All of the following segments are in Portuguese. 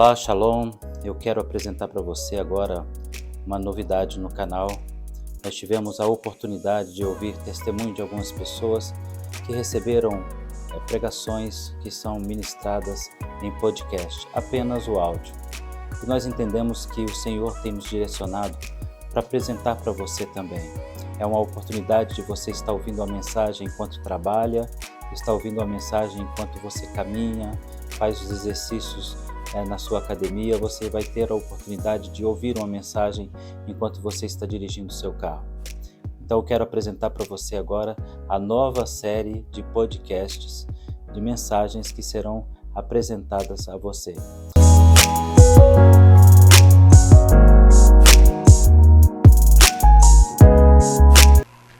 Olá, Shalom. Eu quero apresentar para você agora uma novidade no canal. Nós tivemos a oportunidade de ouvir testemunho de algumas pessoas que receberam pregações que são ministradas em podcast, apenas o áudio. E nós entendemos que o Senhor tem nos direcionado para apresentar para você também. É uma oportunidade de você estar ouvindo a mensagem enquanto trabalha, está ouvindo a mensagem enquanto você caminha, faz os exercícios na sua academia. Você vai ter a oportunidade de ouvir uma mensagem enquanto você está dirigindo o seu carro. Então eu quero apresentar para você agora a nova série de podcasts, de mensagens que serão apresentadas a você.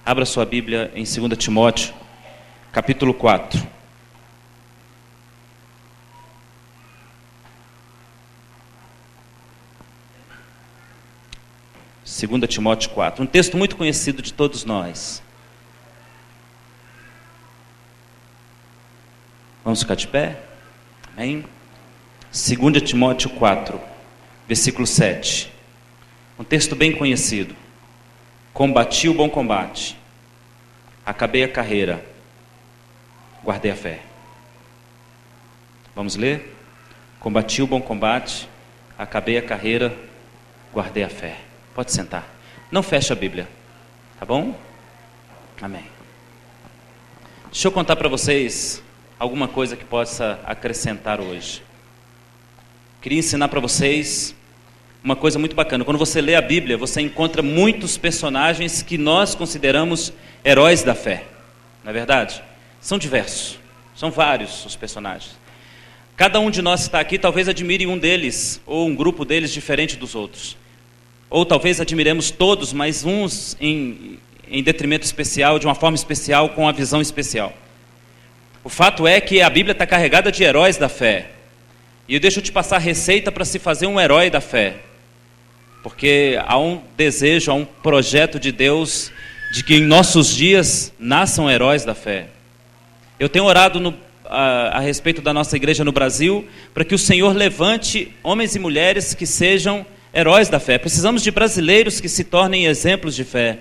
Abra sua Bíblia em 2 Timóteo, capítulo 4. Segunda Timóteo 4, um texto muito conhecido de todos nós. Vamos ficar de pé? Amém? 2 Timóteo 4, versículo 7. Um texto bem conhecido. Combati o bom combate, acabei a carreira, guardei a fé. Vamos ler? Combati o bom combate, acabei a carreira, guardei a fé. Pode sentar. Não feche a Bíblia, tá bom? Amém. Deixa eu contar para vocês alguma coisa que possa acrescentar hoje. Queria ensinar para vocês uma coisa muito bacana. Quando você lê a Bíblia, você encontra muitos personagens que nós consideramos heróis da fé. Não é verdade? São diversos, são vários os personagens. Cada um de nós que está aqui talvez admire um deles, ou um grupo deles diferente dos outros. Ou talvez admiremos todos, mas uns em detrimento especial, de uma forma especial, com uma visão especial. O fato é que a Bíblia está carregada de heróis da fé. E eu deixo te passar a receita para se fazer um herói da fé. Porque há um desejo, há um projeto de Deus de que em nossos dias nasçam heróis da fé. Eu tenho orado a respeito da nossa igreja no Brasil, para que o Senhor levante homens e mulheres que sejam heróis da fé. Precisamos de brasileiros que se tornem exemplos de fé.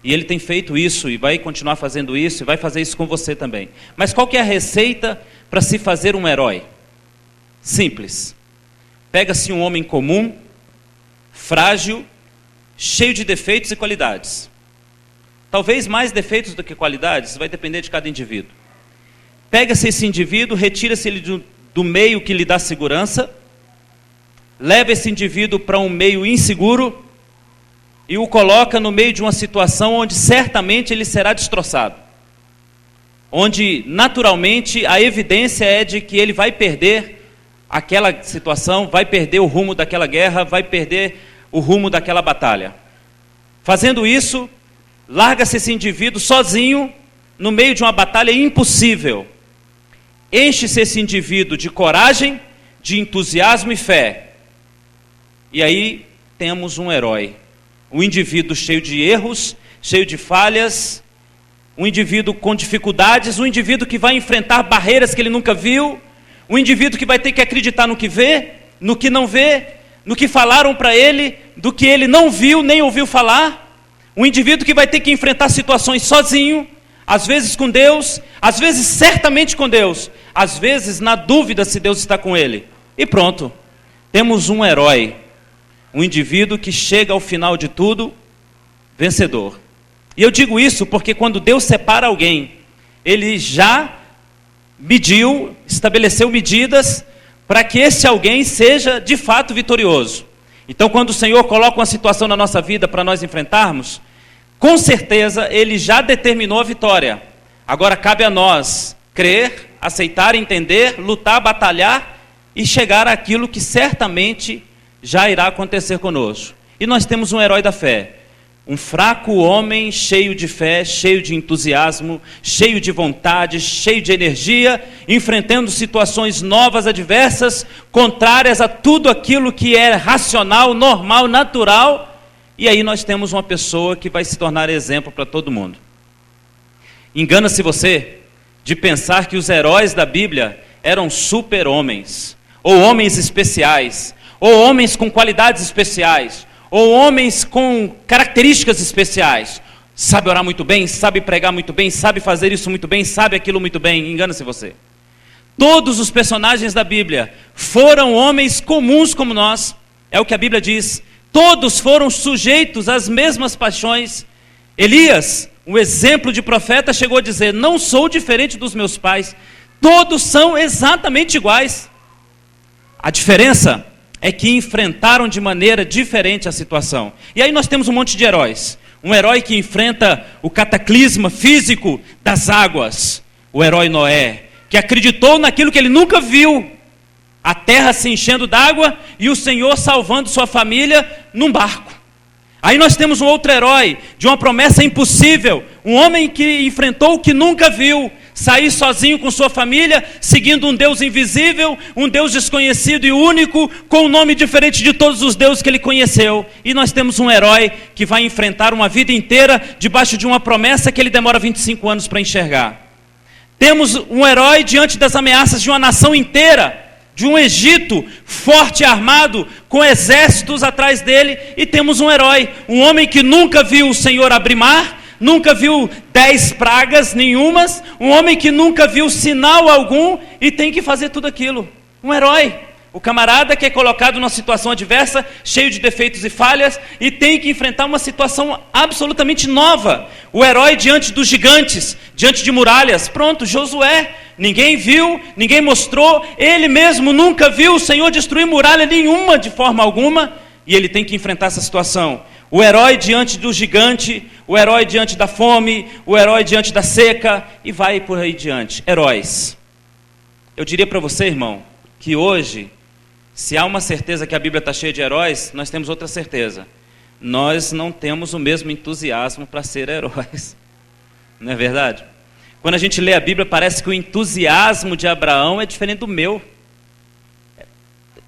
E Ele tem feito isso, e vai continuar fazendo isso, e vai fazer isso com você também. Mas qual que é a receita para se fazer um herói? Simples. Pega-se um homem comum, frágil, cheio de defeitos e qualidades. Talvez mais defeitos do que qualidades, vai depender de cada indivíduo. Pega-se esse indivíduo, retira-se ele do meio que lhe dá segurança, leva esse indivíduo para um meio inseguro e o coloca no meio de uma situação onde certamente ele será destroçado. Onde naturalmente a evidência é de que ele vai perder aquela situação, vai perder o rumo daquela guerra, vai perder o rumo daquela batalha. Fazendo isso, larga-se esse indivíduo sozinho no meio de uma batalha impossível. Enche-se esse indivíduo de coragem, de entusiasmo e fé. E aí temos um herói, um indivíduo cheio de erros, cheio de falhas, um indivíduo com dificuldades, um indivíduo que vai enfrentar barreiras que ele nunca viu, um indivíduo que vai ter que acreditar no que vê, no que não vê, no que falaram para ele, do que ele não viu nem ouviu falar, um indivíduo que vai ter que enfrentar situações sozinho, às vezes com Deus, às vezes certamente com Deus, às vezes na dúvida se Deus está com ele. E pronto, temos um herói. Um indivíduo que chega ao final de tudo vencedor. E eu digo isso porque quando Deus separa alguém, Ele já mediu, estabeleceu medidas para que esse alguém seja de fato vitorioso. Então quando o Senhor coloca uma situação na nossa vida para nós enfrentarmos, com certeza Ele já determinou a vitória. Agora cabe a nós crer, aceitar, entender, lutar, batalhar e chegar àquilo que certamente já irá acontecer conosco. E nós temos um herói da fé, um fraco homem cheio de fé, cheio de entusiasmo, cheio de vontade, cheio de energia, enfrentando situações novas, adversas, contrárias a tudo aquilo que é racional, normal, natural. E aí nós temos uma pessoa que vai se tornar exemplo para todo mundo. Engana-se você de pensar que os heróis da Bíblia eram super-homens, ou homens especiais, ou homens com qualidades especiais, ou homens com características especiais. Sabe orar muito bem, sabe pregar muito bem, sabe fazer isso muito bem, sabe aquilo muito bem. Engana-se você. Todos os personagens da Bíblia foram homens comuns como nós. É o que a Bíblia diz. Todos foram sujeitos às mesmas paixões. Elias, um exemplo de profeta, chegou a dizer: não sou diferente dos meus pais. Todos são exatamente iguais. A diferença é que enfrentaram de maneira diferente a situação. E aí nós temos um monte de heróis. Um herói que enfrenta o cataclisma físico das águas. O herói Noé, que acreditou naquilo que ele nunca viu. A terra se enchendo d'água e o Senhor salvando sua família num barco. Aí nós temos um outro herói de uma promessa impossível. Um homem que enfrentou o que nunca viu. Sair sozinho com sua família, seguindo um Deus invisível, um Deus desconhecido e único, com um nome diferente de todos os deuses que ele conheceu. E nós temos um herói que vai enfrentar uma vida inteira debaixo de uma promessa que ele demora 25 anos para enxergar. Temos um herói diante das ameaças de uma nação inteira, de um Egito forte e armado, com exércitos atrás dele. E temos um herói, um homem que nunca viu o Senhor abrir mar, nunca viu 10 pragas nenhumas, um homem que nunca viu sinal algum e tem que fazer tudo aquilo. Um herói, o camarada que é colocado numa situação adversa, cheio de defeitos e falhas, e tem que enfrentar uma situação absolutamente nova. O herói diante dos gigantes, diante de muralhas. Pronto, Josué, ninguém viu, ninguém mostrou, ele mesmo nunca viu o Senhor destruir muralha nenhuma de forma alguma, e ele tem que enfrentar essa situação. O herói diante do gigante, o herói diante da fome, o herói diante da seca, e vai por aí diante. Heróis. Eu diria para você, irmão, que hoje, se há uma certeza que a Bíblia está cheia de heróis, nós temos outra certeza. Nós não temos o mesmo entusiasmo para ser heróis. Não é verdade? Quando a gente lê a Bíblia, parece que o entusiasmo de Abraão é diferente do meu.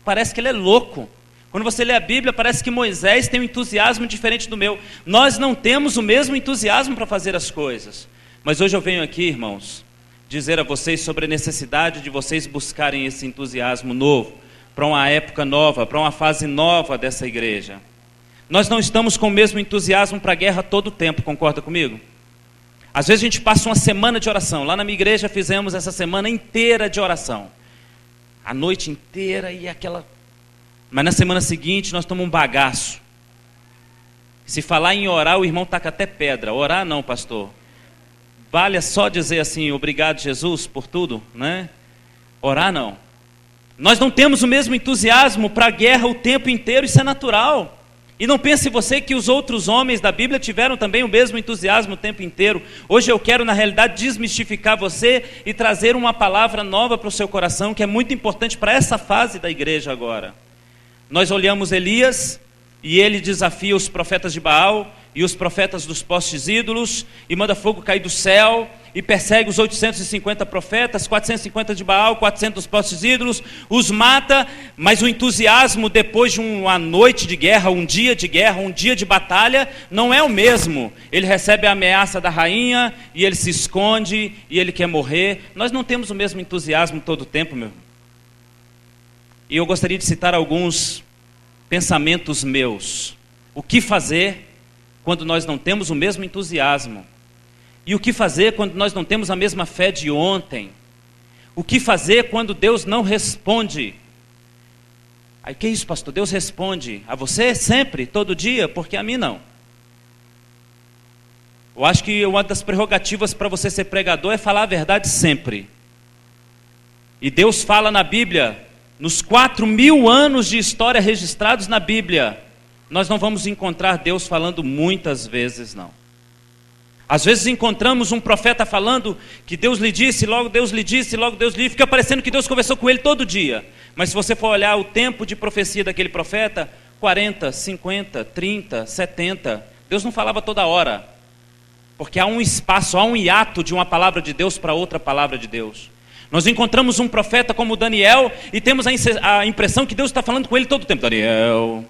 Parece que ele é louco. Quando você lê a Bíblia, parece que Moisés tem um entusiasmo diferente do meu. Nós não temos o mesmo entusiasmo para fazer as coisas. Mas hoje eu venho aqui, irmãos, dizer a vocês sobre a necessidade de vocês buscarem esse entusiasmo novo, para uma época nova, para uma fase nova dessa igreja. Nós não estamos com o mesmo entusiasmo para a guerra todo o tempo, concorda comigo? Às vezes a gente passa uma semana de oração. Lá na minha igreja fizemos essa semana inteira de oração. A noite inteira e aquela... Mas na semana seguinte nós tomamos um bagaço. Se falar em orar, o irmão taca até pedra. Orar não, pastor. Vale só dizer assim, obrigado Jesus por tudo, né? Orar não. Nós não temos o mesmo entusiasmo para a guerra o tempo inteiro, isso é natural. E não pense você que os outros homens da Bíblia tiveram também o mesmo entusiasmo o tempo inteiro. Hoje eu quero, na realidade, desmistificar você e trazer uma palavra nova para o seu coração, que é muito importante para essa fase da igreja agora. Nós olhamos Elias e ele desafia os profetas de Baal e os profetas dos postes ídolos e manda fogo cair do céu e persegue os 850 profetas, 450 de Baal, 400 dos postes ídolos, os mata, mas o entusiasmo depois de uma noite de guerra, um dia de batalha, não é o mesmo. Ele recebe a ameaça da rainha e ele se esconde e ele quer morrer. Nós não temos o mesmo entusiasmo todo o tempo, meu irmão. E eu gostaria de citar alguns pensamentos meus. O que fazer quando nós não temos o mesmo entusiasmo? E o que fazer quando nós não temos a mesma fé de ontem? O que fazer quando Deus não responde? Aí, que isso, pastor? Deus responde a você sempre, todo dia? Porque a mim não. Eu acho que uma das prerrogativas para você ser pregador é falar a verdade sempre. E Deus fala na Bíblia, nos 4.000 anos de história registrados na Bíblia, nós não vamos encontrar Deus falando muitas vezes, não. Às vezes encontramos um profeta falando que Deus lhe disse, logo Deus lhe disse, logo Deus lhe disse, fica parecendo que Deus conversou com ele todo dia. Mas se você for olhar o tempo de profecia daquele profeta, 40, 50, 30, 70, Deus não falava toda hora. Porque há um espaço, há um hiato de uma palavra de Deus para outra palavra de Deus. Nós encontramos um profeta como Daniel e temos a impressão que Deus está falando com ele todo o tempo. Daniel,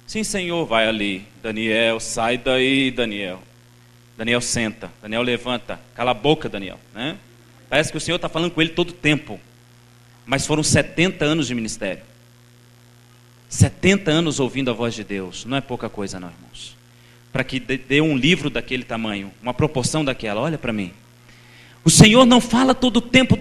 sim Senhor, vai ali. Daniel, sai daí, Daniel. Daniel senta, Daniel levanta, cala a boca, Daniel, né? Parece que o Senhor está falando com ele todo o tempo. Mas foram 70 anos de ministério. 70 anos ouvindo a voz de Deus. Não é pouca coisa não, irmãos. Para que dê um livro daquele tamanho, uma proporção daquela. Olha para mim. O Senhor não fala todo o tempo.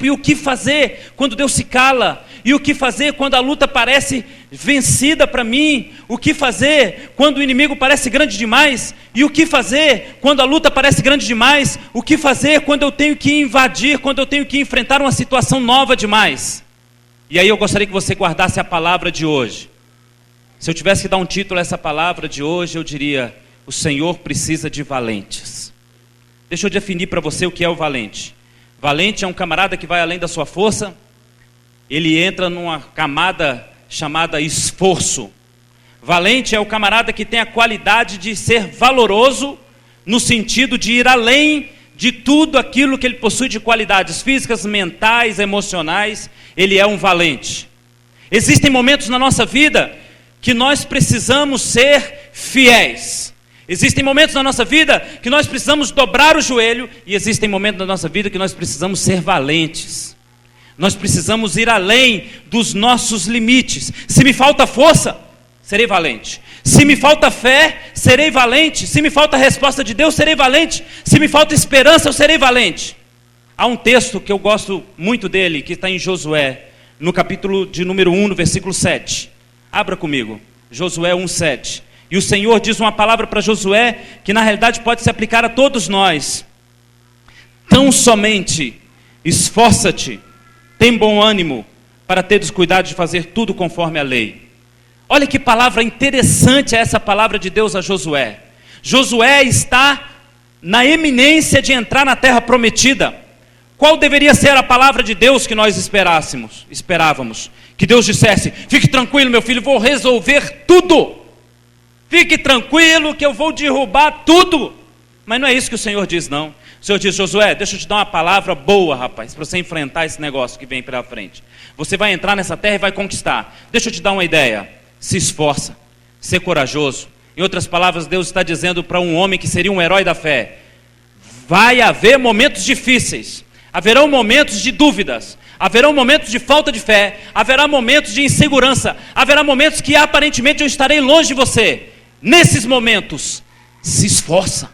E o que fazer quando Deus se cala? E o que fazer quando a luta parece vencida para mim? O que fazer quando o inimigo parece grande demais? E o que fazer quando a luta parece grande demais? O que fazer quando eu tenho que invadir, quando eu tenho que enfrentar uma situação nova demais? E aí eu gostaria que você guardasse a palavra de hoje. Se eu tivesse que dar um título a essa palavra de hoje, eu diria: o Senhor precisa de valentes. Deixa eu definir para você o que é o valente. Valente é um camarada que vai além da sua força. Ele entra numa camada chamada esforço. Valente é o camarada que tem a qualidade de ser valoroso, no sentido de ir além de tudo aquilo que ele possui de qualidades físicas, mentais, emocionais. Ele é um valente. Existem momentos na nossa vida que nós precisamos ser fiéis. Existem momentos na nossa vida que nós precisamos dobrar o joelho, e existem momentos na nossa vida que nós precisamos ser valentes. Nós precisamos ir além dos nossos limites. Se me falta força, serei valente. Se me falta fé, serei valente. Se me falta resposta de Deus, serei valente. Se me falta esperança, eu serei valente. Há um texto que eu gosto muito dele, que está em Josué, no capítulo de número 1, no versículo 7. Abra comigo, Josué 1:7. E o Senhor diz uma palavra para Josué, que na realidade pode se aplicar a todos nós. Tão somente esforça-te, tem bom ânimo, para teres cuidado de fazer tudo conforme a lei. Olha que palavra interessante é essa palavra de Deus a Josué. Josué está na eminência de entrar na terra prometida. Qual deveria ser a palavra de Deus que nós esperávamos? Que Deus dissesse: fique tranquilo, meu filho, vou resolver tudo. Fique tranquilo que eu vou derrubar tudo. Mas não é isso que o Senhor diz, não. O Senhor diz: Josué, deixa eu te dar uma palavra boa, rapaz, para você enfrentar esse negócio que vem pela frente. Você vai entrar nessa terra e vai conquistar. Deixa eu te dar uma ideia. Se esforça, ser corajoso. Em outras palavras, Deus está dizendo para um homem que seria um herói da fé: vai haver momentos difíceis, haverão momentos de dúvidas, haverão momentos de falta de fé, haverá momentos de insegurança, haverá momentos que aparentemente eu estarei longe de você. Nesses momentos, se esforça,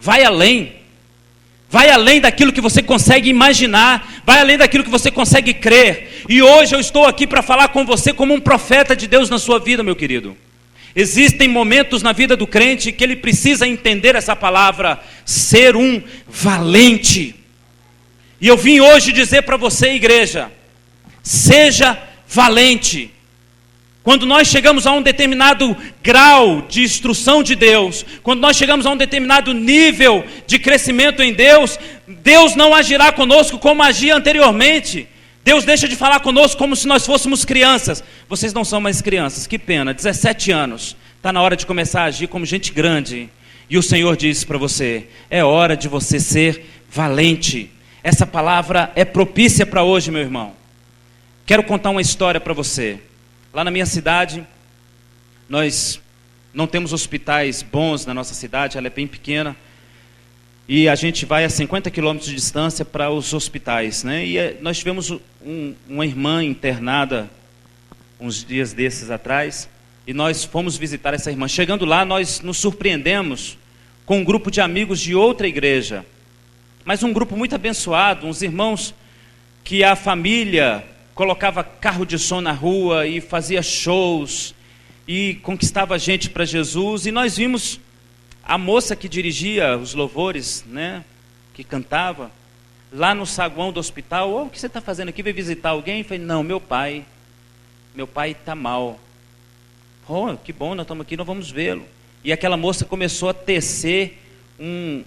vai além daquilo que você consegue imaginar, vai além daquilo que você consegue crer. E hoje eu estou aqui para falar com você como um profeta de Deus na sua vida, meu querido. Existem momentos na vida do crente que ele precisa entender essa palavra, ser um valente. E eu vim hoje dizer para você, igreja, seja valente. Quando nós chegamos a um determinado grau de instrução de Deus, quando nós chegamos a um determinado nível de crescimento em Deus, Deus não agirá conosco como agia anteriormente. Deus deixa de falar conosco como se nós fôssemos crianças. Vocês não são mais crianças, que pena, 17 anos. Está na hora de começar a agir como gente grande. E o Senhor diz para você: é hora de você ser valente. Essa palavra é propícia para hoje, meu irmão. Quero contar uma história para você. Lá na minha cidade, nós não temos hospitais bons na nossa cidade, ela é bem pequena. E a gente vai a 50 quilômetros de distância para os hospitais, né? E nós tivemos uma irmã internada uns dias desses atrás, e nós fomos visitar essa irmã. Chegando lá, nós nos surpreendemos com um grupo de amigos de outra igreja, mas um grupo muito abençoado, uns irmãos que a família colocava carro de som na rua e fazia shows e conquistava a gente para Jesus. E nós vimos a moça que dirigia os louvores, né, que cantava, lá no saguão do hospital. O que você está fazendo aqui? Veio visitar alguém? Eu falei: não, meu pai está mal. Oh, que bom, nós estamos aqui, nós vamos vê-lo. E aquela moça começou a tecer um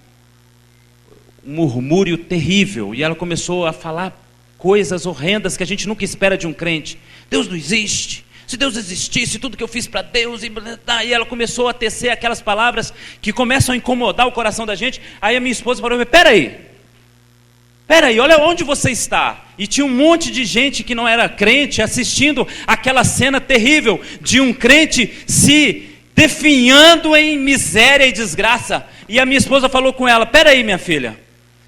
murmúrio terrível, e ela começou a falar coisas horrendas que a gente nunca espera de um crente. Deus não existe. Se Deus existisse, tudo que eu fiz para Deus... E ela começou a tecer aquelas palavras que começam a incomodar o coração da gente. Aí a minha esposa falou: peraí, olha onde você está. E tinha um monte de gente que não era crente assistindo aquela cena terrível de um crente se definhando em miséria e desgraça. E a minha esposa falou com ela: peraí, minha filha,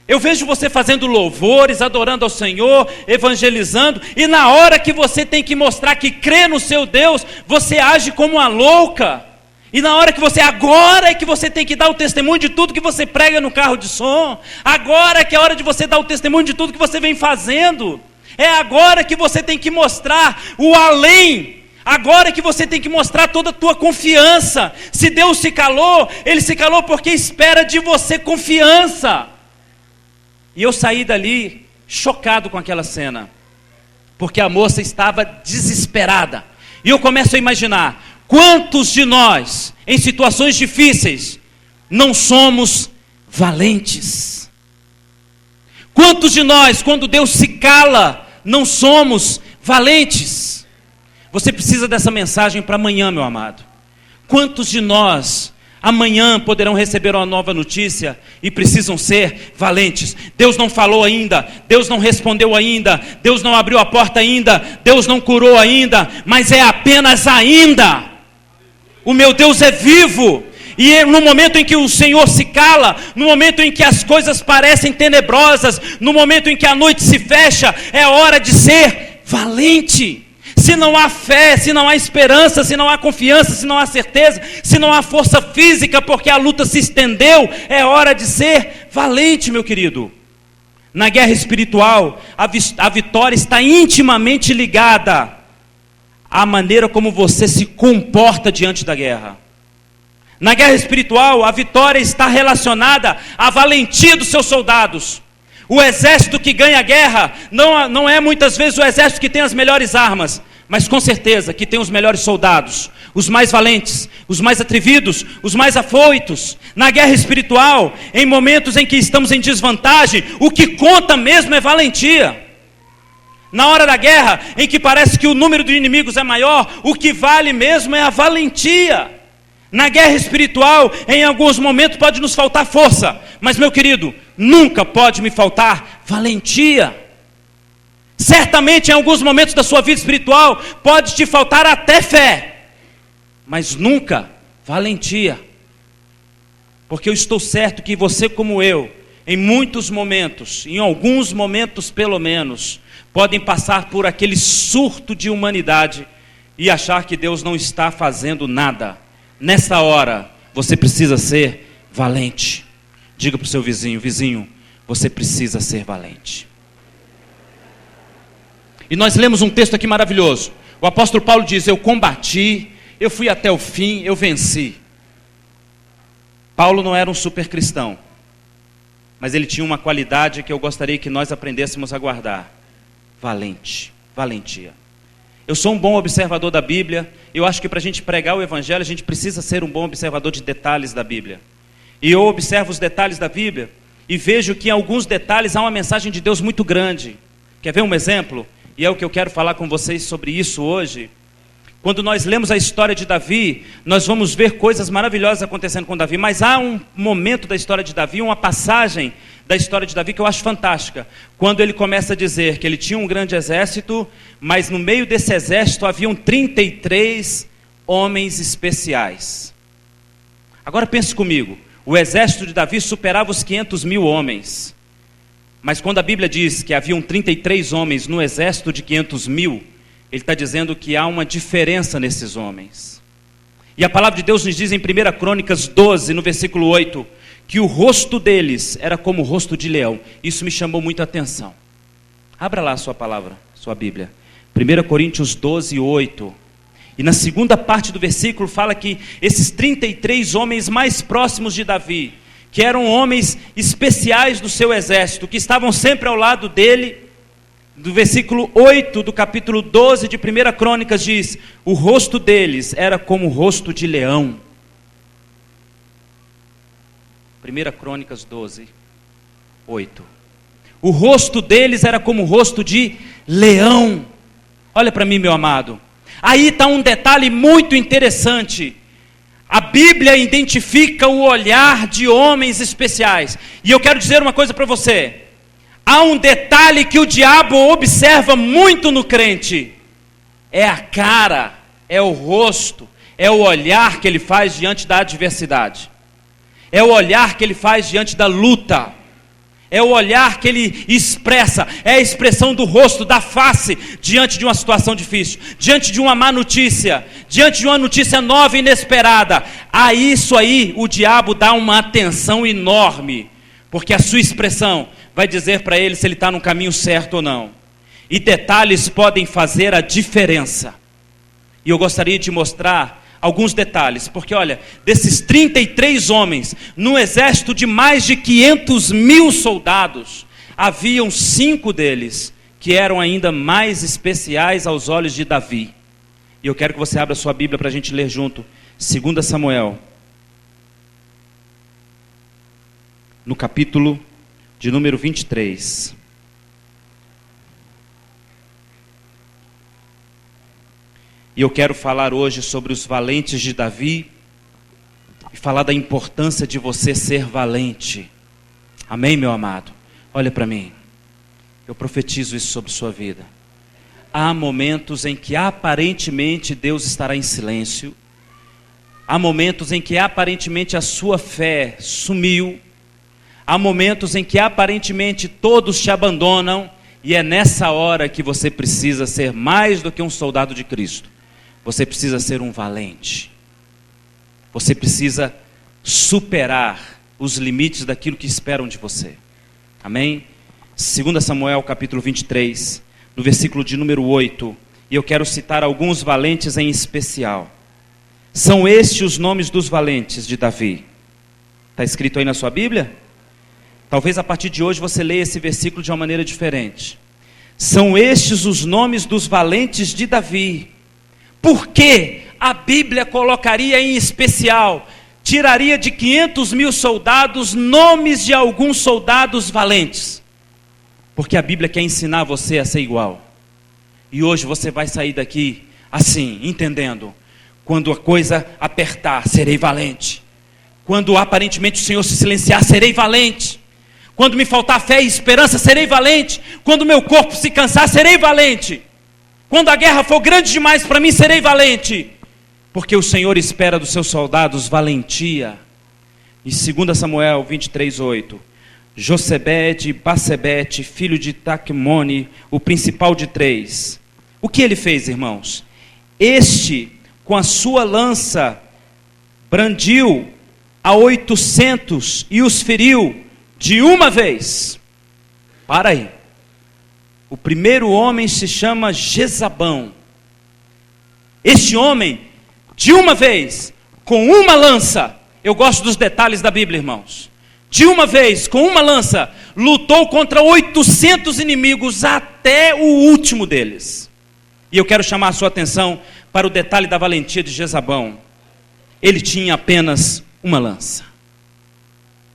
Eu vejo você fazendo louvores, adorando ao Senhor, evangelizando, e na hora que você tem que mostrar que crê no seu Deus, você age como uma louca. E na hora que agora é que você tem que dar o testemunho de tudo que você prega no carro de som. Agora é que é a hora de você dar o testemunho de tudo que você vem fazendo. É agora que você tem que mostrar o além. Agora é que você tem que mostrar toda a tua confiança. Se Deus se calou, Ele se calou porque espera de você confiança. E eu saí dali chocado com aquela cena, porque a moça estava desesperada. E eu começo a imaginar, quantos de nós, em situações difíceis, não somos valentes? Quantos de nós, quando Deus se cala, não somos valentes? Você precisa dessa mensagem para amanhã, meu amado. Quantos de nós amanhã poderão receber uma nova notícia e precisam ser valentes? Deus não falou ainda, Deus não respondeu ainda, Deus não abriu a porta ainda, Deus não curou ainda, mas é apenas ainda. O meu Deus é vivo. E no momento em que o Senhor se cala, no momento em que as coisas parecem tenebrosas, no momento em que a noite se fecha, é hora de ser valente. Se não há fé, se não há esperança, se não há confiança, se não há certeza, se não há força física porque a luta se estendeu, é hora de ser valente, meu querido. Na guerra espiritual, a vitória está intimamente ligada à maneira como você se comporta diante da guerra. Na guerra espiritual, a vitória está relacionada à valentia dos seus soldados. O exército que ganha a guerra não é muitas vezes o exército que tem as melhores armas, mas com certeza que tem os melhores soldados, os mais valentes, os mais atrevidos, os mais afoitos. Na guerra espiritual, em momentos em que estamos em desvantagem, o que conta mesmo é valentia. Na hora da guerra, em que parece que o número de inimigos é maior, o que vale mesmo é a valentia. Na guerra espiritual, em alguns momentos pode nos faltar força, mas meu querido, nunca pode me faltar valentia. Certamente em alguns momentos da sua vida espiritual pode te faltar até fé, mas nunca valentia. Porque eu estou certo que você como eu, em muitos momentos, em alguns momentos pelo menos, podem passar por aquele surto de humanidade e achar que Deus não está fazendo nada. Nessa hora, você precisa ser valente. Diga para o seu vizinho, vizinho, você precisa ser valente. E nós lemos um texto aqui maravilhoso. O apóstolo Paulo diz, eu combati, eu fui até o fim, eu venci. Paulo não era um super cristão, mas ele tinha uma qualidade que eu gostaria que nós aprendêssemos a guardar. Valente, valentia. Eu sou um bom observador da Bíblia. Eu acho que para a gente pregar o Evangelho, a gente precisa ser um bom observador de detalhes da Bíblia. E eu observo os detalhes da Bíblia e vejo que em alguns detalhes há uma mensagem de Deus muito grande. Quer ver um exemplo? E é o que eu quero falar com vocês sobre isso hoje. Quando nós lemos a história de Davi, nós vamos ver coisas maravilhosas acontecendo com Davi. Mas há um momento da história de Davi, uma passagem da história de Davi que eu acho fantástica. Quando ele começa a dizer que ele tinha um grande exército, mas no meio desse exército haviam 33 homens especiais. Agora pense comigo, o exército de Davi superava os 500 mil homens. Mas quando a Bíblia diz que haviam 33 homens no exército de 500 mil, ele está dizendo que há uma diferença nesses homens. E a palavra de Deus nos diz em 1 Crônicas 12, no versículo 8, que o rosto deles era como o rosto de leão. Isso me chamou muito a atenção. Abra lá a sua palavra, sua Bíblia. 1 Coríntios 12, 8. E na segunda parte do versículo fala que esses 33 homens mais próximos de Davi, que eram homens especiais do seu exército, que estavam sempre ao lado dele, do versículo 8 do capítulo 12 de 1 Crônicas diz, o rosto deles era como o rosto de leão. 1 Crônicas 12, 8. O rosto deles era como o rosto de leão. Olha para mim, meu amado. Aí está um detalhe muito interessante. A Bíblia identifica o olhar de homens especiais. E eu quero dizer uma coisa para você. Há um detalhe que o diabo observa muito no crente. É a cara, é o rosto, é o olhar que ele faz diante da adversidade. É o olhar que ele faz diante da luta. é o olhar que ele expressa, é a expressão do rosto, da face, diante de uma situação difícil, diante de uma má notícia, diante de uma notícia nova e inesperada. A isso aí o diabo dá uma atenção enorme, porque a sua expressão vai dizer para ele se ele está no caminho certo ou não. E detalhes podem fazer a diferença. E eu gostaria de mostrar alguns detalhes, porque olha, desses 33 homens, no exército de mais de 500 mil soldados, haviam 5 deles que eram ainda mais especiais aos olhos de Davi. E eu quero que você abra sua Bíblia para a gente ler junto, 2 Samuel, no capítulo de número 23. E eu quero falar hoje sobre os valentes de Davi e falar da importância de você ser valente. Amém, meu amado? Olha para mim. Eu profetizo isso sobre sua vida. Há momentos em que aparentemente Deus estará em silêncio. Há momentos em que aparentemente a sua fé sumiu. Há momentos em que aparentemente todos te abandonam. E é nessa hora que você precisa ser mais do que um soldado de Cristo. Você precisa ser um valente. Você precisa superar os limites daquilo que esperam de você. Amém? 2 Samuel capítulo 23, no versículo de número 8. E eu quero citar alguns valentes em especial. São estes os nomes dos valentes de Davi. Está escrito aí na sua Bíblia? Talvez a partir de hoje você leia esse versículo de uma maneira diferente. São estes os nomes dos valentes de Davi. Por que a Bíblia colocaria em especial, tiraria de 500 mil soldados nomes de alguns soldados valentes? Porque a Bíblia quer ensinar você a ser igual. E hoje você vai sair daqui assim, entendendo. Quando a coisa apertar, serei valente. Quando aparentemente o Senhor se silenciar, serei valente. Quando me faltar fé e esperança, serei valente. Quando meu corpo se cansar, serei valente. Quando a guerra for grande demais para mim, serei valente. Porque o Senhor espera dos seus soldados valentia. Em 2 Samuel 23, 8. Josebede, Basebete, filho de Taquemone, o principal de 3. O que ele fez, irmãos? Este, com a sua lança, brandiu a 800 e os feriu de uma vez. Para aí. O primeiro homem se chama Jezabão. Este homem, de uma vez, com uma lança, eu gosto dos detalhes da Bíblia, irmãos. De uma vez, com uma lança, lutou contra 800 inimigos até o último deles. E eu quero chamar a sua atenção para o detalhe da valentia de Jezabão. Ele tinha apenas uma lança.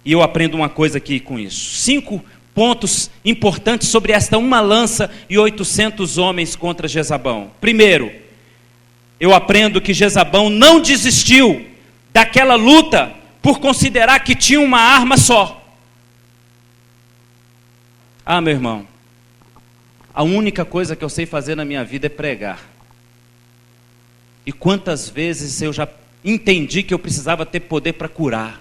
E eu aprendo uma coisa aqui com isso. 5 pontos importantes sobre esta uma lança e 800 homens contra Jezabão. Primeiro, eu aprendo que Jezabão não desistiu daquela luta por considerar que tinha uma arma só. Ah, meu irmão, a única coisa que eu sei fazer na minha vida é pregar. E quantas vezes eu já entendi que eu precisava ter poder para curar.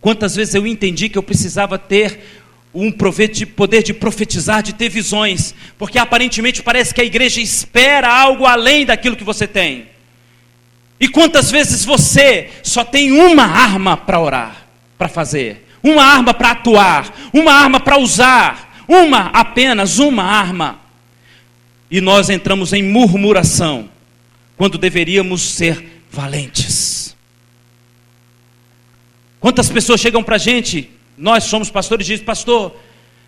Quantas vezes eu entendi que eu precisava ter um poder de profetizar, de ter visões, porque aparentemente parece que a igreja espera algo além daquilo que você tem. E quantas vezes você só tem uma arma para orar, para fazer, uma arma para atuar, uma arma para usar, apenas uma arma. E nós entramos em murmuração, quando deveríamos ser valentes. Quantas pessoas chegam para a gente, nós somos pastores, e dizem: pastor,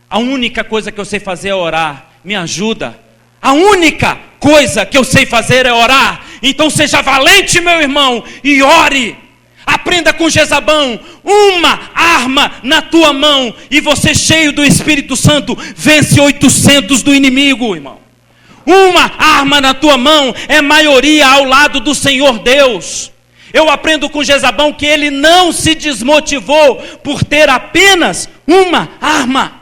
a única coisa que eu sei fazer é orar, me ajuda. A única coisa que eu sei fazer é orar. Então seja valente, meu irmão, e ore. Aprenda com Jezabão, uma arma na tua mão, e você, cheio do Espírito Santo, vence 800 do inimigo, irmão. Uma arma na tua mão é maioria ao lado do Senhor Deus. Eu aprendo com Jezabão que ele não se desmotivou por ter apenas uma arma.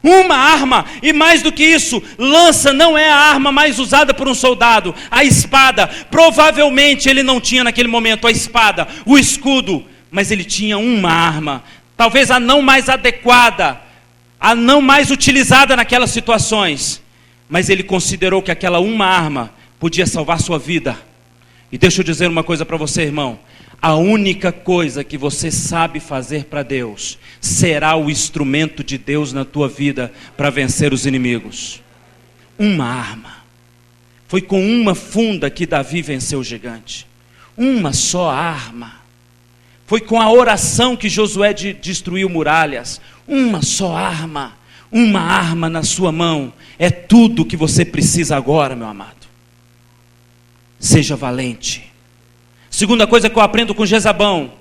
Uma arma, e mais do que isso, lança não é a arma mais usada por um soldado. A espada, provavelmente ele não tinha naquele momento a espada, o escudo, mas ele tinha uma arma, talvez a não mais adequada, a não mais utilizada naquelas situações, mas ele considerou que aquela uma arma podia salvar sua vida. E deixa eu dizer uma coisa para você, irmão: a única coisa que você sabe fazer para Deus será o instrumento de Deus na tua vida para vencer os inimigos. Uma arma. Foi com uma funda que Davi venceu o gigante. Uma só arma. Foi com a oração que Josué destruiu muralhas. Uma só arma. Uma arma na sua mão é tudo que você precisa agora, meu amado. Seja valente. Segunda coisa que eu aprendo com Jezabão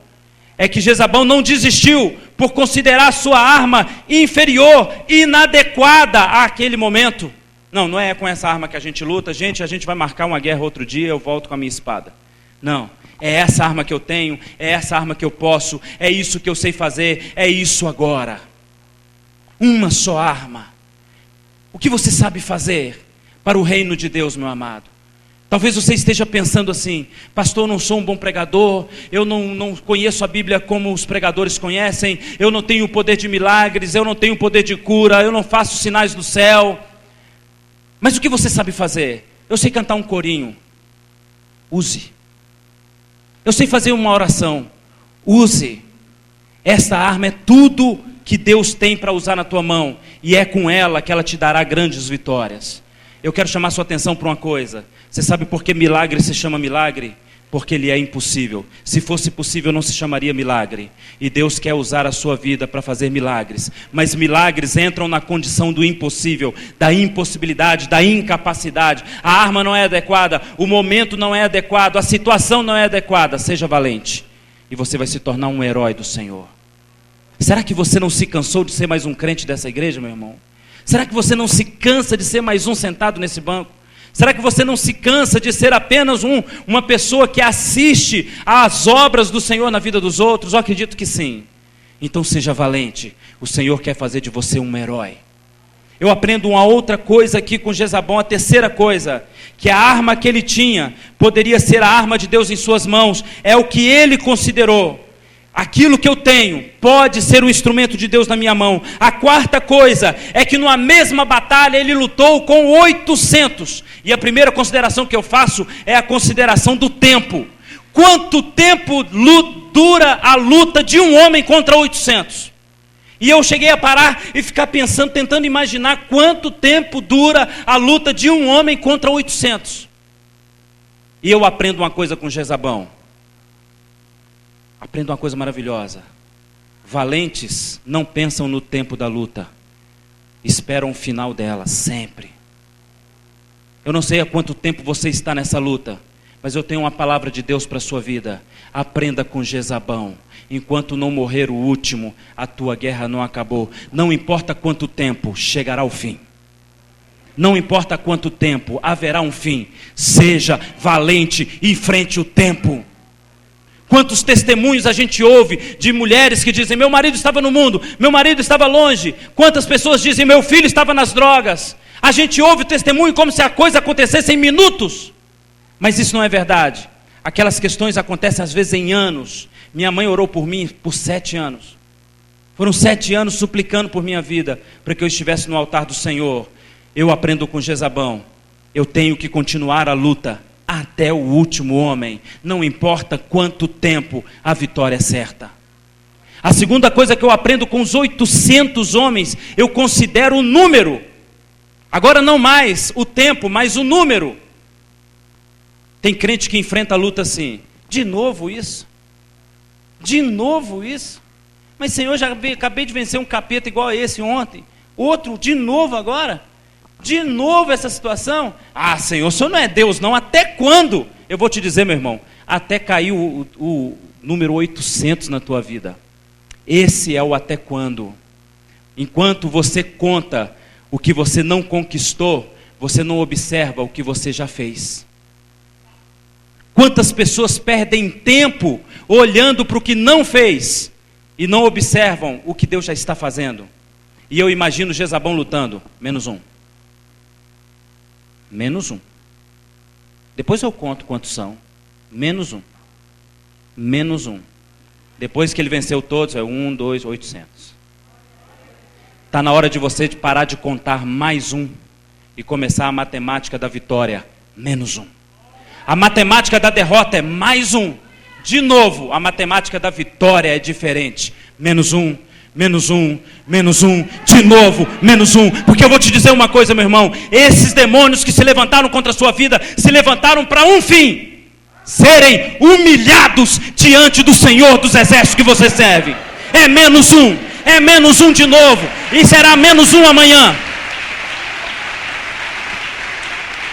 é que Jezabão não desistiu por considerar sua arma inferior, inadequada àquele momento. Não é com essa arma que a gente luta, gente, a gente vai marcar uma guerra outro dia, eu volto com a minha espada. Não, é essa arma que eu tenho, é essa arma que eu posso, é isso que eu sei fazer, é isso agora. Uma só arma. O que você sabe fazer para o reino de Deus, meu amado? Talvez você esteja pensando assim: pastor, eu não sou um bom pregador, eu não conheço a Bíblia como os pregadores conhecem, eu não tenho o poder de milagres, eu não tenho o poder de cura, eu não faço sinais do céu. Mas o que você sabe fazer? Eu sei cantar um corinho. Use. Eu sei fazer uma oração. Use. Esta arma é tudo que Deus tem para usar na tua mão, e é com ela que ela te dará grandes vitórias. Eu quero chamar sua atenção para uma coisa. Você sabe por que milagre se chama milagre? Porque ele é impossível. Se fosse possível, não se chamaria milagre. E Deus quer usar a sua vida para fazer milagres. Mas milagres entram na condição do impossível, da impossibilidade, da incapacidade. A arma não é adequada, o momento não é adequado, a situação não é adequada. Seja valente e você vai se tornar um herói do Senhor. Será que você não se cansou de ser mais um crente dessa igreja, meu irmão? Será que você não se cansa de ser mais um sentado nesse banco? Será que você não se cansa de ser apenas uma pessoa que assiste às obras do Senhor na vida dos outros? Eu acredito que sim. Então seja valente. O Senhor quer fazer de você um herói. Eu aprendo uma outra coisa aqui com Jezabão, a terceira coisa, que a arma que ele tinha poderia ser a arma de Deus em suas mãos. É o que ele considerou. Aquilo que eu tenho pode ser um instrumento de Deus na minha mão. A quarta coisa é que numa mesma batalha ele lutou com 800. E a primeira consideração que eu faço é a consideração do tempo. Quanto tempo dura a luta de um homem contra 800? E eu cheguei a parar e ficar pensando, tentando imaginar quanto tempo dura a luta de um homem contra 800. E eu aprendo uma coisa com Jezabão. Aprenda uma coisa maravilhosa. Valentes não pensam no tempo da luta, esperam o final dela, sempre. Eu não sei há quanto tempo você está nessa luta, mas eu tenho uma palavra de Deus para a sua vida. Aprenda com Jezabão. Enquanto não morrer o último, a tua guerra não acabou. Não importa quanto tempo, chegará o fim. Não importa quanto tempo, haverá um fim. Seja valente e enfrente o tempo. Quantos testemunhos a gente ouve de mulheres que dizem: meu marido estava no mundo, meu marido estava longe. Quantas pessoas dizem: meu filho estava nas drogas. A gente ouve o testemunho como se a coisa acontecesse em minutos. Mas isso não é verdade. Aquelas questões acontecem às vezes em anos. Minha mãe orou por mim por 7 anos. Foram 7 anos suplicando por minha vida, para que eu estivesse no altar do Senhor. Eu aprendo com Jezabão. Eu tenho que continuar a luta até o último homem. Não importa quanto tempo, a vitória é certa. A segunda coisa que eu aprendo com os 800 homens, eu considero o número. Agora não mais o tempo, mas o número. Tem crente que enfrenta a luta assim: de novo isso? De novo isso? Mas Senhor, já acabei de vencer um capeta igual a esse ontem. Outro, de novo agora? De novo essa situação? Ah, Senhor, o Senhor não é Deus não. Até quando? Eu vou te dizer, meu irmão, até cair o número 800 na tua vida. Esse é o até quando. Enquanto você conta o que você não conquistou, você não observa o que você já fez. Quantas pessoas perdem tempo olhando para o que não fez e não observam o que Deus já está fazendo? E eu imagino Jezabão lutando: menos um. Menos um. Depois eu conto quantos são. Menos um. Menos um. Depois que ele venceu todos, é 1, 2, 800. Está na hora de você parar de contar mais um e começar a matemática da vitória, menos um. A matemática da derrota é mais um. De novo, a matemática da vitória é diferente. Menos um, menos um, menos um, de novo, menos um. Porque eu vou te dizer uma coisa, meu irmão. Esses demônios que se levantaram contra a sua vida, se levantaram para um fim: serem humilhados diante do Senhor dos exércitos que você serve. É menos um de novo, e será menos um amanhã.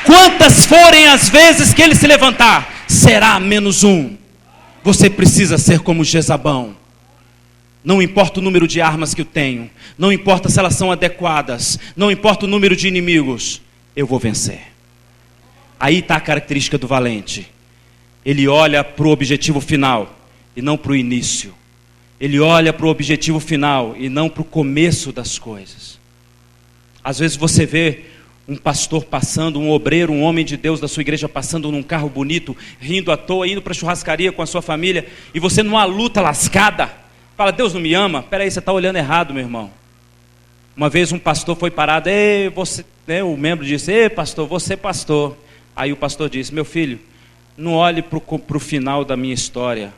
Quantas forem as vezes que ele se levantar, será menos um. Você precisa ser como Jezabão. Não importa o número de armas que eu tenho, não importa se elas são adequadas, não importa o número de inimigos, eu vou vencer. Aí está a característica do valente. Ele olha para o objetivo final e não para o início. Ele olha para o objetivo final e não para o começo das coisas. Às vezes você vê um pastor passando, um obreiro, um homem de Deus da sua igreja passando num carro bonito, rindo à toa, indo para a churrascaria com a sua família, e você numa luta lascada, fala: Deus não me ama? Peraí, você está olhando errado, meu irmão. Uma vez um pastor foi parado, o membro disse: pastor, você é pastor. Aí o pastor disse: meu filho, não olhe para o final da minha história.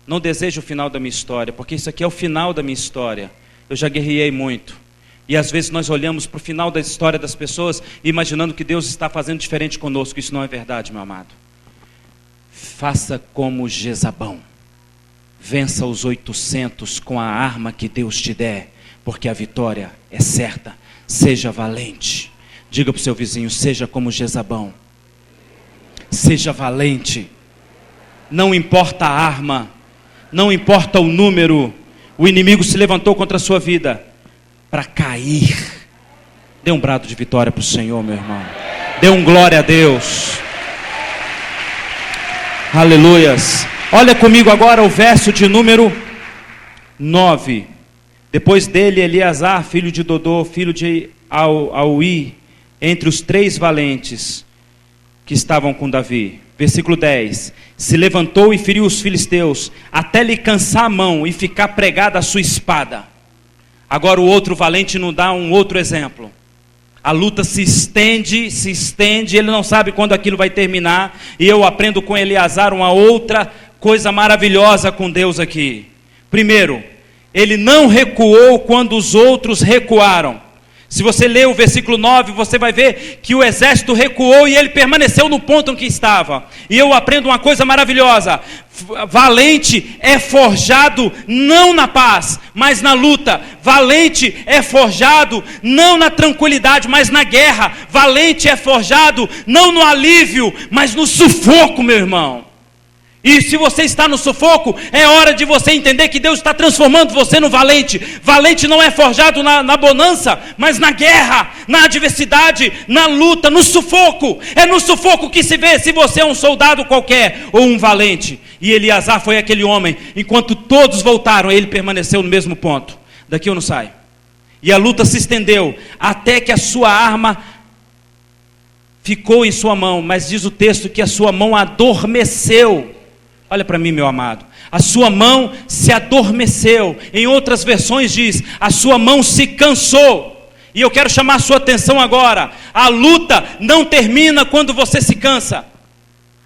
Não deseje o final da minha história, porque isso aqui é o final da minha história. Eu já guerreei muito. E às vezes nós olhamos para o final da história das pessoas, imaginando que Deus está fazendo diferente conosco. Isso não é verdade, meu amado. Faça como Jezabão. Vença os 800 com a arma que Deus te der, porque a vitória é certa. Seja valente. Diga para o seu vizinho: seja como Jezabão. Seja valente. Não importa a arma, não importa o número. O inimigo se levantou contra a sua vida para cair. Dê um brado de vitória para o Senhor, meu irmão. Dê um glória a Deus. Aleluias. Olha comigo agora o verso de número 9. Depois dele, Eleazar, filho de Dodô, filho de Auí, entre os 3 valentes que estavam com Davi. Versículo 10. Se levantou e feriu os filisteus, até lhe cansar a mão e ficar pregada a sua espada. Agora o outro valente nos dá um outro exemplo. A luta se estende, ele não sabe quando aquilo vai terminar. E eu aprendo com Eleazar uma outra coisa maravilhosa com Deus aqui. Primeiro, ele não recuou quando os outros recuaram. Se você ler o versículo 9, você vai ver que o exército recuou e ele permaneceu no ponto em que estava. E eu aprendo uma coisa maravilhosa: valente é forjado não na paz, mas na luta. Valente é forjado não na tranquilidade, mas na guerra. Valente é forjado não no alívio, mas no sufoco, meu irmão. E se você está no sufoco, é hora de você entender que Deus está transformando você no valente. Valente não é forjado na bonança, mas na guerra, na adversidade, na luta, no sufoco. É no sufoco que se vê se você é um soldado qualquer ou um valente. E Eleazar foi aquele homem. Enquanto todos voltaram, ele permaneceu no mesmo ponto. Daqui eu não saio. E a luta se estendeu até que a sua arma ficou em sua mão. Mas diz o texto que a sua mão adormeceu. Olha para mim, meu amado. A sua mão se adormeceu. Em outras versões diz: a sua mão se cansou. E eu quero chamar a sua atenção agora. A luta não termina quando você se cansa.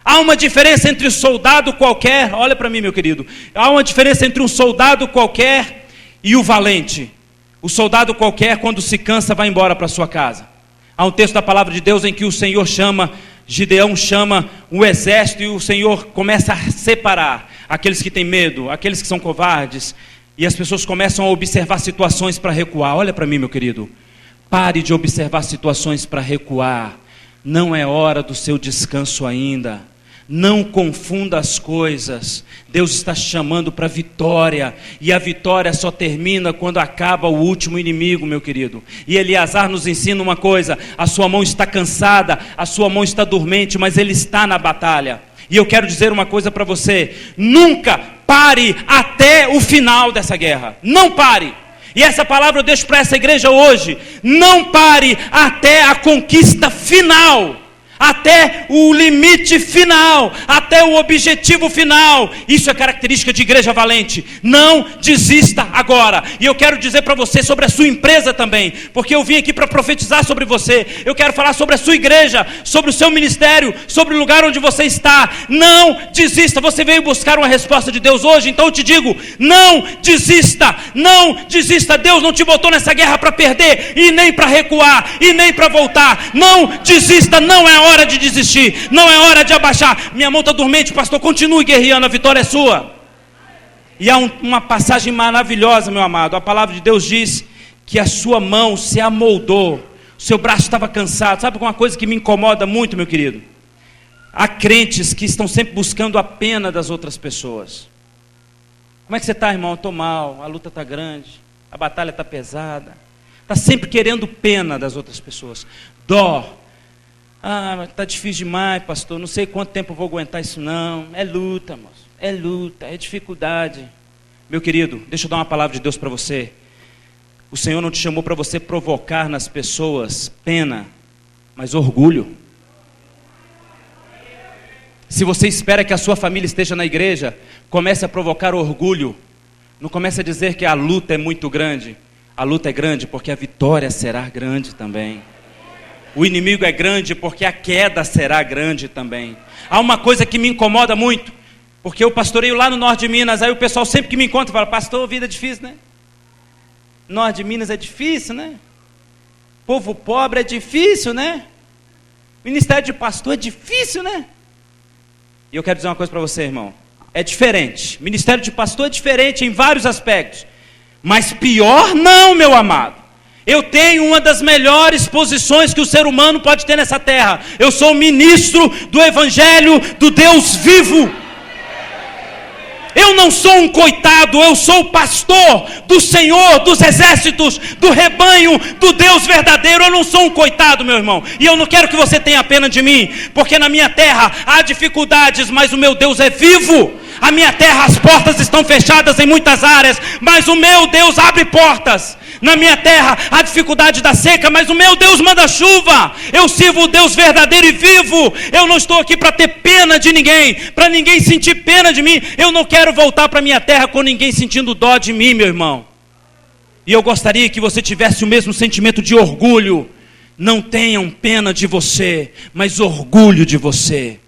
Há uma diferença entre um soldado qualquer. Olha para mim, meu querido. Há uma diferença entre um soldado qualquer e o valente. O soldado qualquer, quando se cansa, vai embora para sua casa. Há um texto da palavra de Deus em que o Senhor Gideão chama o exército e o Senhor começa a separar aqueles que têm medo, aqueles que são covardes, e as pessoas começam a observar situações para recuar. Olha para mim, meu querido, pare de observar situações para recuar. Não é hora do seu descanso ainda. Não confunda as coisas. Deus está chamando para vitória, e a vitória só termina quando acaba o último inimigo, meu querido. E Eleazar nos ensina uma coisa: a sua mão está cansada, a sua mão está dormente, mas ele está na batalha. E eu quero dizer uma coisa para você: nunca pare até o final dessa guerra. Não pare. E essa palavra eu deixo para essa igreja hoje: não pare até a conquista final. até o limite final, até o objetivo final. Isso é característica de igreja valente. Não desista agora. E eu quero dizer para você sobre a sua empresa também, porque eu vim aqui para profetizar sobre você. Eu quero falar sobre a sua igreja, sobre o seu ministério, sobre o lugar onde você está. Não desista. Você veio buscar uma resposta de Deus hoje, então eu te digo, não desista. Não desista. Deus não te botou nessa guerra para perder, e nem para recuar, e nem para voltar. Não desista. Não é hora de desistir, não é hora de abaixar. Minha mão está dormente, pastor, continue guerreando, a vitória é sua. E há uma passagem maravilhosa, meu amado. A palavra de Deus diz que a sua mão se amoldou, o seu braço estava cansado. Sabe uma coisa que me incomoda muito, meu querido? Há crentes que estão sempre buscando a pena das outras pessoas. Como é que você está, irmão? Eu estou mal, a luta está grande, a batalha está pesada. Está sempre querendo pena das outras pessoas, dó. Ah, está difícil demais, pastor, não sei quanto tempo eu vou aguentar isso não. É luta, moço, é luta, é dificuldade. Meu querido, deixa eu dar uma palavra de Deus para você. O Senhor não te chamou para você provocar nas pessoas pena, mas orgulho. Se você espera que a sua família esteja na igreja, comece a provocar orgulho. Não comece a dizer que a luta é muito grande. A luta é grande porque a vitória será grande também. O inimigo é grande porque a queda será grande também. Há uma coisa que me incomoda muito, porque eu pastoreio lá no norte de Minas, aí o pessoal sempre que me encontra fala, pastor, vida é difícil, né? Norte de Minas é difícil, né? Povo pobre é difícil, né? Ministério de pastor é difícil, né? E eu quero dizer uma coisa para você, irmão. É diferente. Ministério de pastor é diferente em vários aspectos. Mas pior não, meu amado. Eu tenho uma das melhores posições que o ser humano pode ter nessa terra. Eu sou ministro do Evangelho do Deus vivo. Eu não sou um coitado, eu sou o pastor do Senhor, dos exércitos, do rebanho, do Deus verdadeiro. Eu não sou um coitado, meu irmão. E eu não quero que você tenha pena de mim, porque na minha terra há dificuldades, mas o meu Deus é vivo. A minha terra, as portas estão fechadas em muitas áreas, mas o meu Deus abre portas. Na minha terra, há dificuldade da seca, mas o meu Deus manda chuva. Eu sirvo o Deus verdadeiro e vivo. Eu não estou aqui para ter pena de ninguém, para ninguém sentir pena de mim. Eu não quero voltar para minha terra com ninguém sentindo dó de mim, meu irmão. E eu gostaria que você tivesse o mesmo sentimento de orgulho. Não tenham pena de você, mas orgulho de você.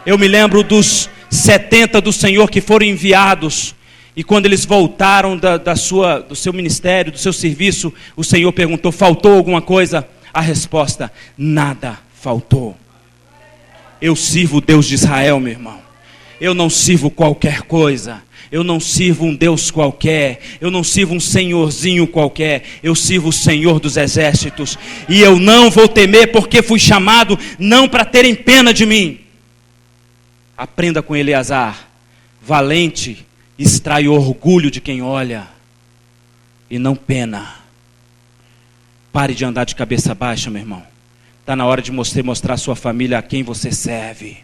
Eu me lembro dos 70 do Senhor que foram enviados, e quando eles voltaram do seu ministério, do seu serviço, o Senhor perguntou, faltou alguma coisa? A resposta, nada faltou. Eu sirvo o Deus de Israel, meu irmão. Eu não sirvo qualquer coisa. Eu não sirvo um Deus qualquer. Eu não sirvo um senhorzinho qualquer. Eu sirvo o Senhor dos exércitos. E eu não vou temer, porque fui chamado não para terem pena de mim. Aprenda com Eleazar. Valente extrai orgulho de quem olha e não pena. Pare de andar de cabeça baixa, meu irmão. Está na hora de você mostrar à sua família a quem você serve.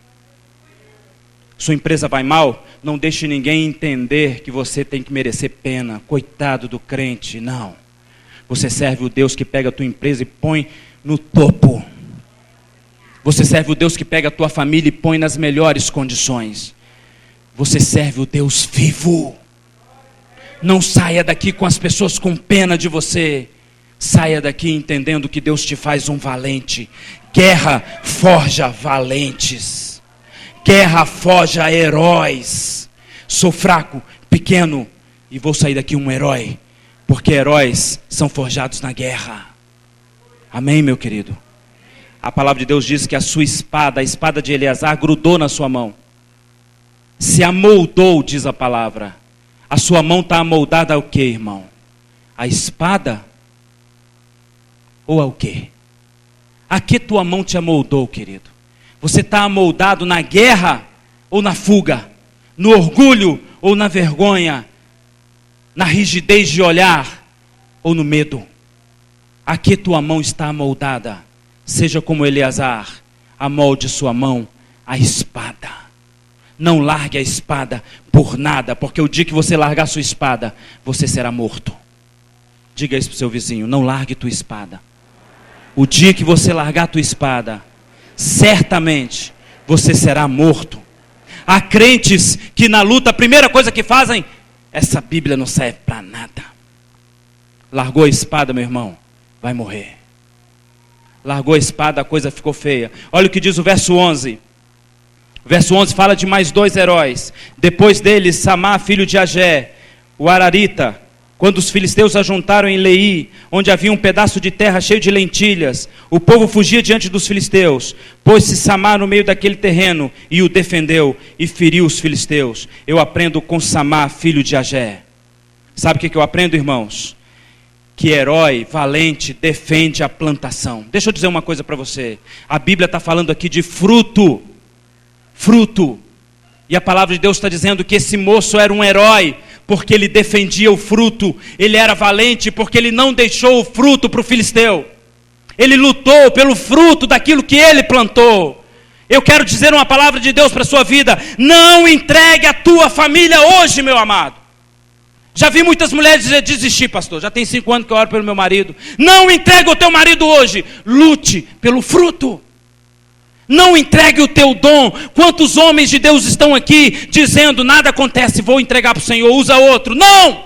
Sua empresa vai mal? Não deixe ninguém entender que você tem que merecer pena. Coitado do crente, não. Você serve o Deus que pega a tua empresa e põe no topo. Você serve o Deus que pega a tua família e põe nas melhores condições. Você serve o Deus vivo. Não saia daqui com as pessoas com pena de você. Saia daqui entendendo que Deus te faz um valente. Guerra forja valentes. Guerra forja heróis. Sou fraco, pequeno e vou sair daqui um herói. Porque heróis são forjados na guerra. Amém, meu querido? A palavra de Deus diz que a sua espada, a espada de Eleazar, grudou na sua mão. Se amoldou, diz a palavra. A sua mão está amoldada ao que, irmão? A espada? Ou ao quê? A que tua mão te amoldou, querido? Você está amoldado na guerra ou na fuga? No orgulho ou na vergonha? Na rigidez de olhar ou no medo? A que tua mão está amoldada? Seja como Eleazar, amolde sua mão à espada. Não largue a espada por nada, porque o dia que você largar sua espada, você será morto. Diga isso para o seu vizinho, não largue tua espada. O dia que você largar tua espada, certamente você será morto. Há crentes que na luta a primeira coisa que fazem, essa Bíblia não serve para nada. Largou a espada, meu irmão, vai morrer. Largou a espada, a coisa ficou feia. Olha o que diz o verso 11. O verso 11 fala de mais 2 heróis. Depois deles, Samá, filho de Agé, o Ararita, quando os filisteus ajuntaram em Leí, onde havia um pedaço de terra cheio de lentilhas, o povo fugia diante dos filisteus. Pôs-se Samá no meio daquele terreno e o defendeu e feriu os filisteus. Eu aprendo com Samá, filho de Agé. Sabe o que eu aprendo, irmãos? Que herói valente defende a plantação. Deixa eu dizer uma coisa para você. A Bíblia está falando aqui de fruto. Fruto. E a palavra de Deus está dizendo que esse moço era um herói, porque ele defendia o fruto. Ele era valente porque ele não deixou o fruto para o filisteu. Ele lutou pelo fruto daquilo que ele plantou. Eu quero dizer uma palavra de Deus para a sua vida. Não entregue a tua família hoje, meu amado. Já vi muitas mulheres dizer, desistir, pastor, já tem 5 anos que eu oro pelo meu marido. Não entregue o teu marido hoje. Lute pelo fruto. Não entregue o teu dom. Quantos homens de Deus estão aqui dizendo, nada acontece, vou entregar para o Senhor, usa outro. Não!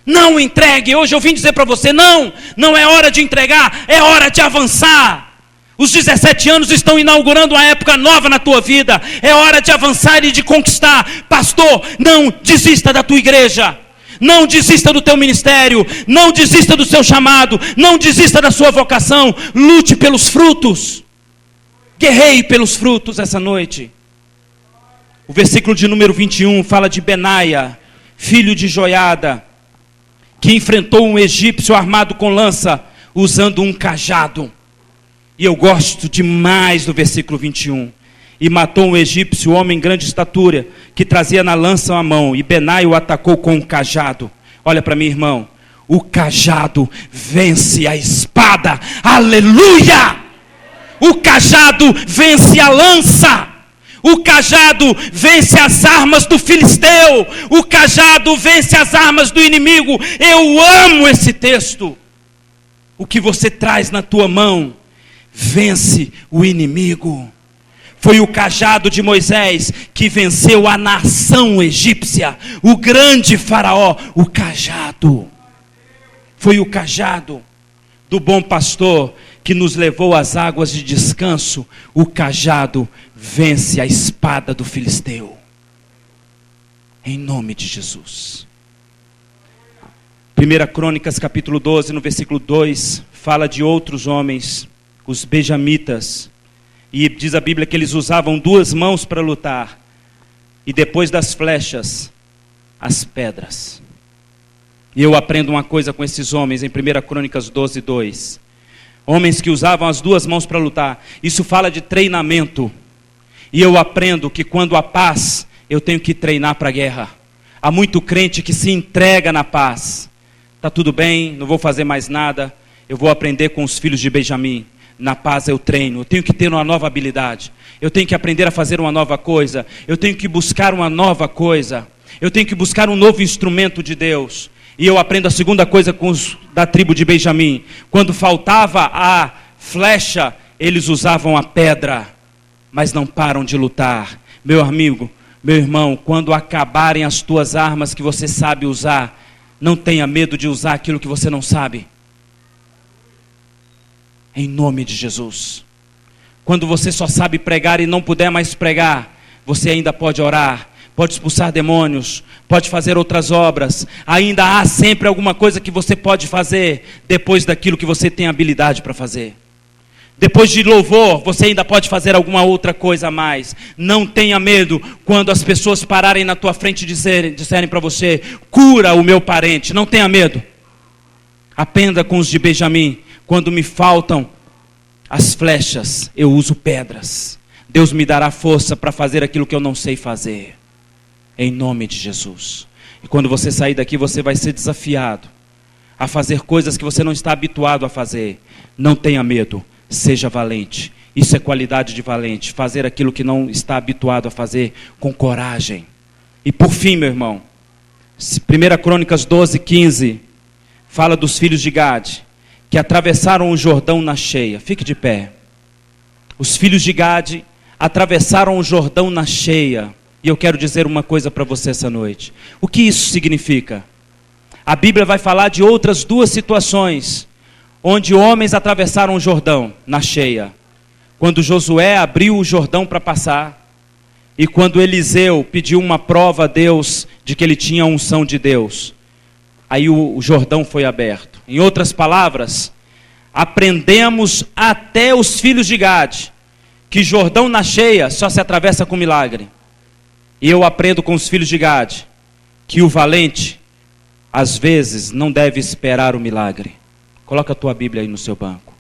Não entregue. Hoje eu vim dizer para você, não é hora de entregar, é hora de avançar. Os 17 anos estão inaugurando uma época nova na tua vida. É hora de avançar e de conquistar. Pastor, não desista da tua igreja. Não desista do teu ministério. Não desista do seu chamado. Não desista da sua vocação. Lute pelos frutos. Guerreie pelos frutos essa noite. O versículo de número 21 fala de Benaia, filho de Joiada, que enfrentou um egípcio armado com lança, usando um cajado. E eu gosto demais do versículo 21. E matou um egípcio, homem grande estatura, que trazia na lança a mão, e Benaia o atacou com um cajado. Olha para mim, irmão, o cajado vence a espada. Aleluia! O cajado vence a lança. O cajado vence as armas do filisteu. O cajado vence as armas do inimigo. Eu amo esse texto. O que você traz na tua mão vence o inimigo. Foi o cajado de Moisés que venceu a nação egípcia, o grande faraó. O cajado. Foi o cajado do bom pastor que nos levou às águas de descanso. O cajado vence a espada do filisteu. Em nome de Jesus. 1 Crônicas capítulo 12, no versículo 2, fala de outros homens, os benjamitas. E diz a Bíblia que eles usavam 2 mãos para lutar. E depois das flechas, as pedras. E eu aprendo uma coisa com esses homens em 1 Crônicas 12, 2. Homens que usavam as 2 mãos para lutar. Isso fala de treinamento. E eu aprendo que quando há paz, eu tenho que treinar para a guerra. Há muito crente que se entrega na paz. Está tudo bem, não vou fazer mais nada. Eu vou aprender com os filhos de Benjamim. Na paz eu treino, eu tenho que ter uma nova habilidade. Eu tenho que aprender a fazer uma nova coisa. Eu tenho que buscar uma nova coisa. Eu tenho que buscar um novo instrumento de Deus. E eu aprendo a segunda coisa com os da tribo de Benjamim. Quando faltava a flecha, eles usavam a pedra. Mas não param de lutar. Meu amigo, meu irmão, quando acabarem as tuas armas que você sabe usar, não tenha medo de usar aquilo que você não sabe. Em nome de Jesus. Quando você só sabe pregar e não puder mais pregar, você ainda pode orar, pode expulsar demônios, pode fazer outras obras. Ainda há sempre alguma coisa que você pode fazer depois daquilo que você tem habilidade para fazer. Depois de louvor, você ainda pode fazer alguma outra coisa a mais. Não tenha medo quando as pessoas pararem na tua frente e disserem para você, cura o meu parente. Não tenha medo. Aprenda com os de Benjamim. Quando me faltam as flechas, eu uso pedras. Deus me dará força para fazer aquilo que eu não sei fazer. Em nome de Jesus. E quando você sair daqui, você vai ser desafiado a fazer coisas que você não está habituado a fazer. Não tenha medo, seja valente. Isso é qualidade de valente. Fazer aquilo que não está habituado a fazer com coragem. E por fim, meu irmão, 1 Crônicas 12, 15, fala dos filhos de Gade, que atravessaram o Jordão na cheia. Fique de pé. Os filhos de Gade atravessaram o Jordão na cheia. E eu quero dizer uma coisa para você essa noite. O que isso significa? A Bíblia vai falar de outras duas situações onde homens atravessaram o Jordão na cheia. Quando Josué abriu o Jordão para passar, e quando Eliseu pediu uma prova a Deus de que ele tinha a unção de Deus, aí o Jordão foi aberto. Em outras palavras, aprendemos até os filhos de Gade que Jordão na cheia só se atravessa com milagre. E eu aprendo com os filhos de Gade que o valente, às vezes, não deve esperar o milagre. Coloca a tua Bíblia aí no seu banco.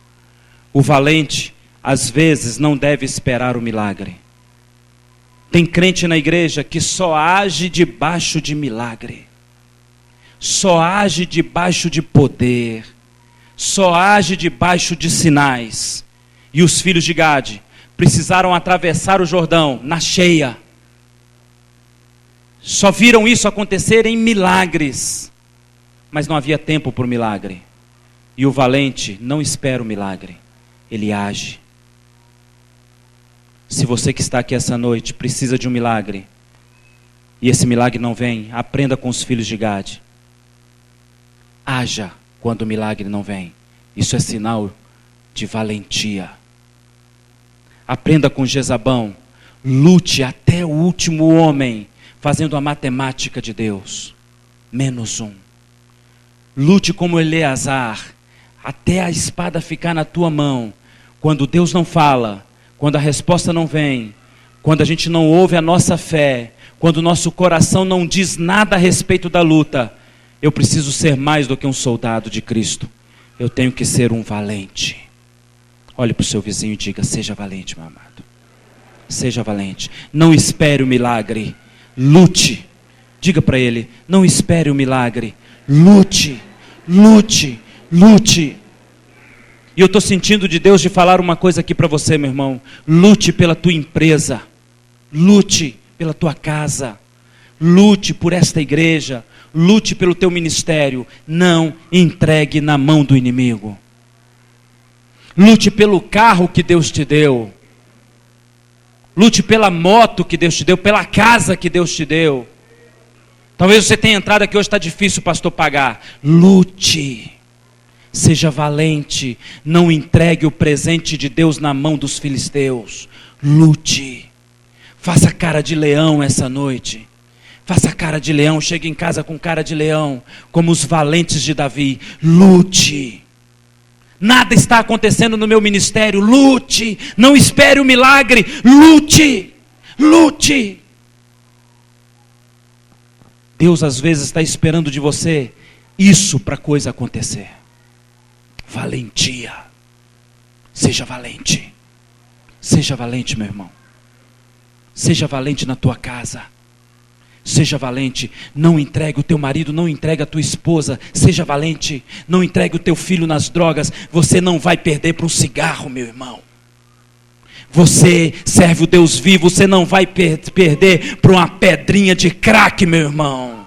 O valente, às vezes, não deve esperar o milagre. Tem crente na igreja que só age debaixo de milagre. Só age debaixo de poder. Só age debaixo de sinais. E os filhos de Gade precisaram atravessar o Jordão na cheia. Só viram isso acontecer em milagres. Mas não havia tempo para o milagre. E o valente não espera o milagre. Ele age. Se você que está aqui essa noite precisa de um milagre, e esse milagre não vem, aprenda com os filhos de Gade. Haja quando o milagre não vem. Isso é sinal de valentia. Aprenda com Jezabão. Lute até o último homem, fazendo a matemática de Deus. -1. Lute como Eleazar, até a espada ficar na tua mão. Quando Deus não fala, quando a resposta não vem, quando a gente não ouve a nossa fé, quando o nosso coração não diz nada a respeito da luta, eu preciso ser mais do que um soldado de Cristo. Eu tenho que ser um valente. Olhe para o seu vizinho e diga: seja valente, meu amado. Seja valente. Não espere o milagre. Lute. Diga para ele: não espere o milagre. Lute. Lute. Lute. E eu estou sentindo de Deus de falar uma coisa aqui para você, meu irmão. Lute pela tua empresa. Lute pela tua casa. Lute por esta igreja. Lute pelo teu ministério. Não entregue na mão do inimigo. Lute pelo carro que Deus te deu. Lute pela moto que Deus te deu, pela casa que Deus te deu. Talvez você tenha entrado aqui hoje, está difícil, pastor, pagar. Lute. Seja valente. Não entregue o presente de Deus na mão dos filisteus. Lute. Faça cara de leão essa noite. Faça cara de leão. Chegue em casa com cara de leão, como os valentes de Davi. Lute. Nada está acontecendo no meu ministério. Lute. Não espere o milagre. Lute. Lute. Deus às vezes está esperando de você isso para a coisa acontecer. Valentia. Seja valente. Seja valente, meu irmão. Seja valente na tua casa. Seja valente. Não entregue o teu marido, não entregue a tua esposa. Seja valente. Não entregue o teu filho nas drogas. Você não vai perder para um cigarro, meu irmão. Você serve o Deus vivo. Você não vai perder para uma pedrinha de crack, meu irmão.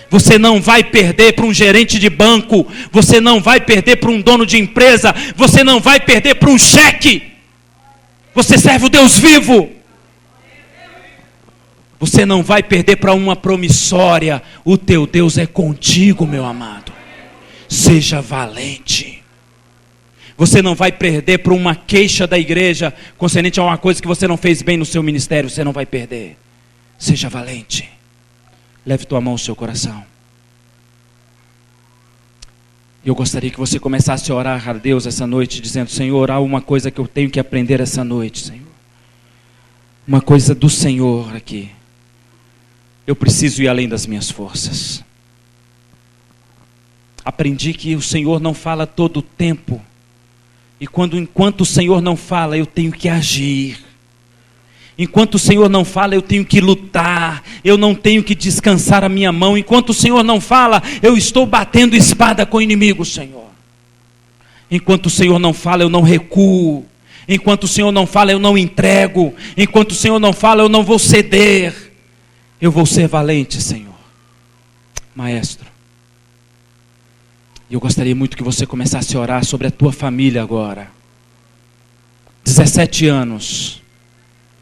Você não vai perder para um gerente de banco. Você não vai perder para um dono de empresa. Você não vai perder para um cheque. Você serve o Deus vivo. Você não vai perder para uma promissória. O teu Deus é contigo, meu amado. Seja valente. Você não vai perder para uma queixa da igreja concernente a uma coisa que você não fez bem no seu ministério. Você não vai perder. Seja valente. Leve tua mão ao seu coração. Eu gostaria que você começasse a orar a Deus essa noite, dizendo: Senhor, há uma coisa que eu tenho que aprender essa noite, Senhor. Uma coisa do Senhor aqui. Eu preciso ir além das minhas forças. Aprendi que o Senhor não fala todo o tempo. E enquanto o Senhor não fala, eu tenho que agir. Enquanto o Senhor não fala, eu tenho que lutar. Eu não tenho que descansar a minha mão. Enquanto o Senhor não fala, eu estou batendo espada com o inimigo, Senhor. Enquanto o Senhor não fala, eu não recuo. Enquanto o Senhor não fala, eu não entrego. Enquanto o Senhor não fala, eu não vou ceder. Eu vou ser valente, Senhor. Maestro, eu gostaria muito que você começasse a orar sobre a tua família agora. 17 anos.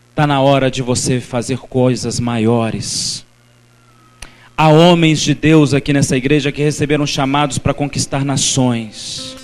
Está na hora de você fazer coisas maiores. Há homens de Deus aqui nessa igreja que receberam chamados para conquistar nações.